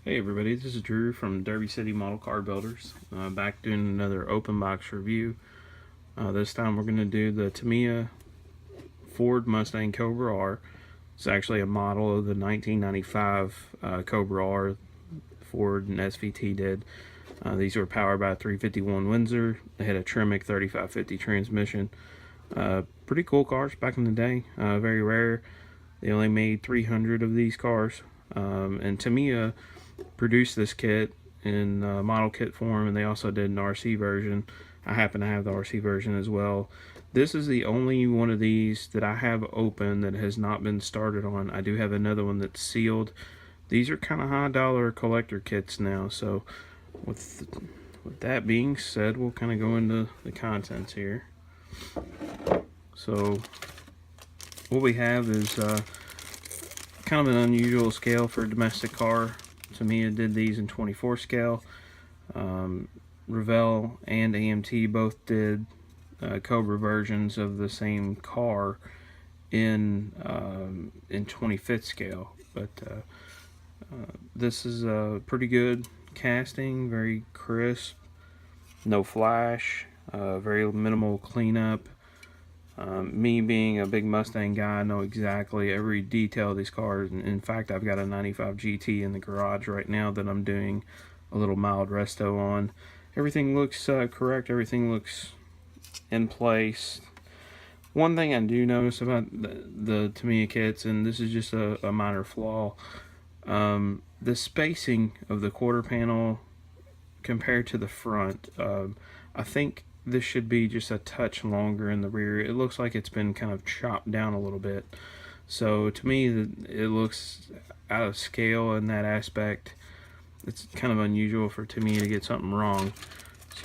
Hey everybody, this is Drew from Derby City Model Car Builders. Back doing another open box review. This time we're going to do the Tamiya Ford Mustang Cobra R. It's actually a model of the 1995 Cobra R Ford and SVT did. These were powered by a 351 Windsor. They had a Tremec 3550 transmission. Pretty cool cars back in the day. Very rare. They only made 300 of these cars. And Tamiya produced this kit in model kit form, and they also did an RC version. I happen to have the RC version as well. This is the only one of these that I have open that has not been started on. I do have another one that's sealed. These are kind of high dollar collector kits now, so with that being said, we'll kind of go into the contents here. So what we have is kind of an unusual scale for a domestic car. Tamiya did these in 24 scale. Revell and AMT both did Cobra versions of the same car in 25th scale. But this is a pretty good casting, very crisp, no flash, very minimal cleanup. Me being a big Mustang guy, I know exactly every detail of these cars. In fact, I've got a 95 GT in the garage right now that I'm doing a little mild resto on. Everything looks correct. Everything looks in place. One thing I do notice about the Tamiya kits, and this is just a minor flaw, the spacing of the quarter panel compared to the front. I think this should be just a touch longer in the rear. It looks like it's been kind of chopped down a little bit. So to me, it looks out of scale in that aspect. It's kind of unusual for Tamiya to get something wrong.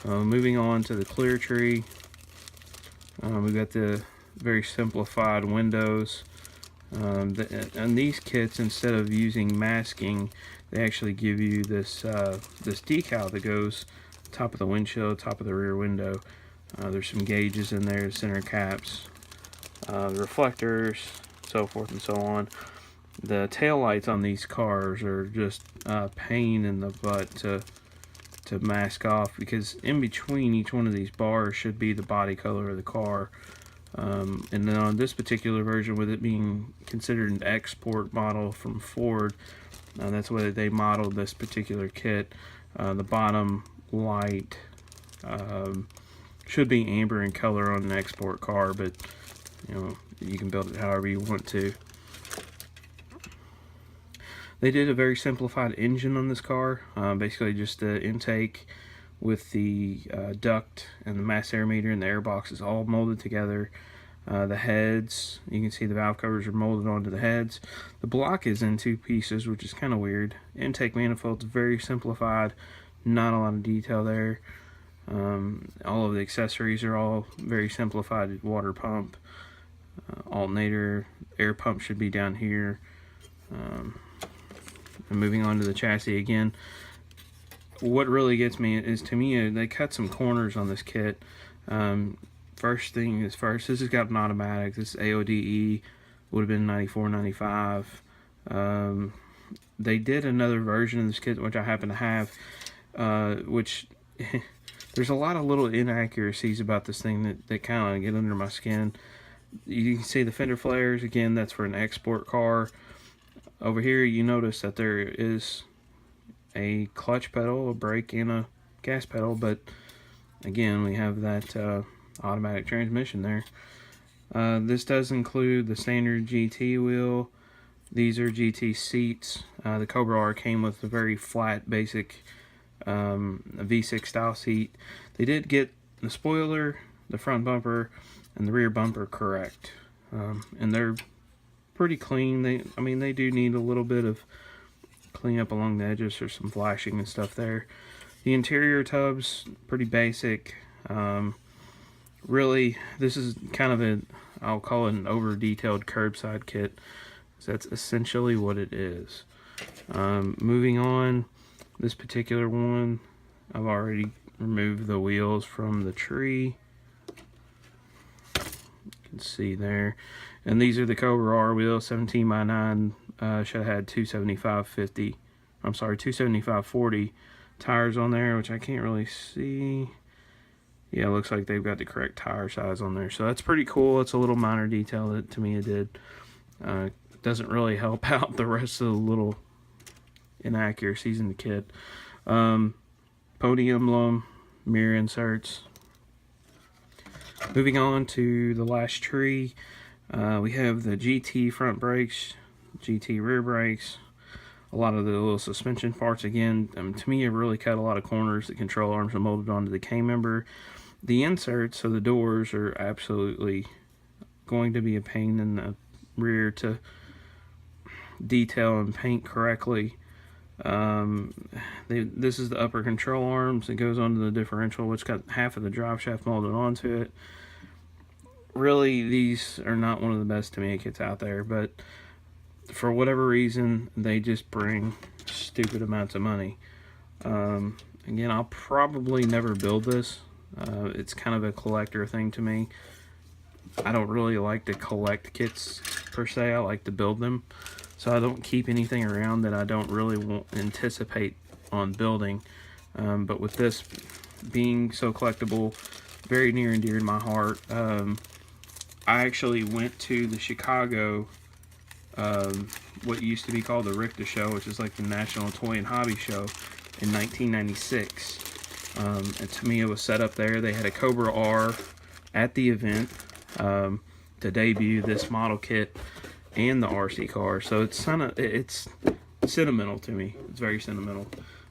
So moving on to the clear tree, we've got the very simplified windows. And these kits, instead of using masking, they actually give you this this decal that goes top of the windshield, top of the rear window. There's some gauges in there, center caps, the reflectors, so forth and so on. The tail lights on these cars are just a pain in the butt to mask off, because in between each one of these bars should be the body color of the car. And then on this particular version, with it being considered an export model from Ford, that's why they modeled this particular kit. The bottom light should be amber in color on an export car, but you know, you can build it however you want to. They did a very simplified engine on this car, basically just the intake with the duct and the mass air meter and the air box is all molded together. The heads, you can see the valve covers are molded onto the heads. The block is in two pieces, which is kind of weird. Intake manifold's very simplified, not a lot of detail there. All of the accessories are all very simplified. Water pump, alternator, air pump should be down here. And moving on to the chassis again, what really gets me is Tamiya, they cut some corners on this kit. First thing is first, this has got an automatic. This AODE would have been 94, 95. They did another version of this kit, which I happen to have, which there's a lot of little inaccuracies about this thing that kind of get under my skin. You can see the fender flares, again, that's for an export car. Over here you notice that there is a clutch pedal, a brake, and a gas pedal, but again, we have that automatic transmission there. This does include the standard GT wheel. These are GT seats. The Cobra R came with a very flat, basic V6 style seat. They did get the spoiler, the front bumper, and the rear bumper correct, and they're pretty clean. They do need a little bit of cleanup along the edges, or some flashing and stuff there. The interior tubs, pretty basic. Really, this is kind of I'll call it an over-detailed curbside kit. So that's essentially what it is. Moving on, this particular one, I've already removed the wheels from the tree. You can see there. And these are the Cobra R wheels, 17 by 9. Should have had 275/50 I'm sorry, 275/40 tires on there, which I can't really see. Yeah, it looks like they've got the correct tire size on there, so that's pretty cool. It's a little minor detail that Tamiya did. Doesn't really help out the rest of the little inaccuracies in the kit. Pony emblem, mirror inserts. Moving on to the last tree, we have the GT front brakes, GT rear brakes, a lot of the little suspension parts. Again, Tamiya really cut a lot of corners. The control arms are molded onto the K-member. The inserts of the doors are absolutely going to be a pain in the rear to detail and paint correctly. This is the upper control arms. It goes onto the differential, which got half of the drive shaft molded onto it. Really, these are not one of the best Tamiya kits out there, but for whatever reason, they just bring stupid amounts of money. Again, I'll probably never build this. It's kind of a collector thing to me. I don't really like to collect kits per se. I like to build them. So I don't keep anything around that I don't really anticipate on building. But with this being so collectible, very near and dear to my heart, I actually went to the Chicago, what used to be called the Richter Show, which is like the National Toy and Hobby Show, in 1996. And Tamiya was set up there. They had a Cobra R at the event to debut this model kit and the RC car. So it's sentimental to me. It's very sentimental.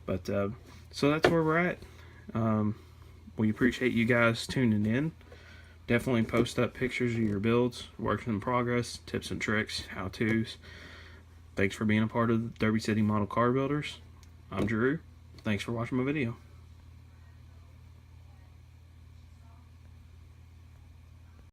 But so that's where we're at. We appreciate you guys tuning in. Definitely post up pictures of your builds, works in progress, tips and tricks, how-tos. Thanks for being a part of the Derby City Model Car Builders. I'm Drew. Thanks for watching my video.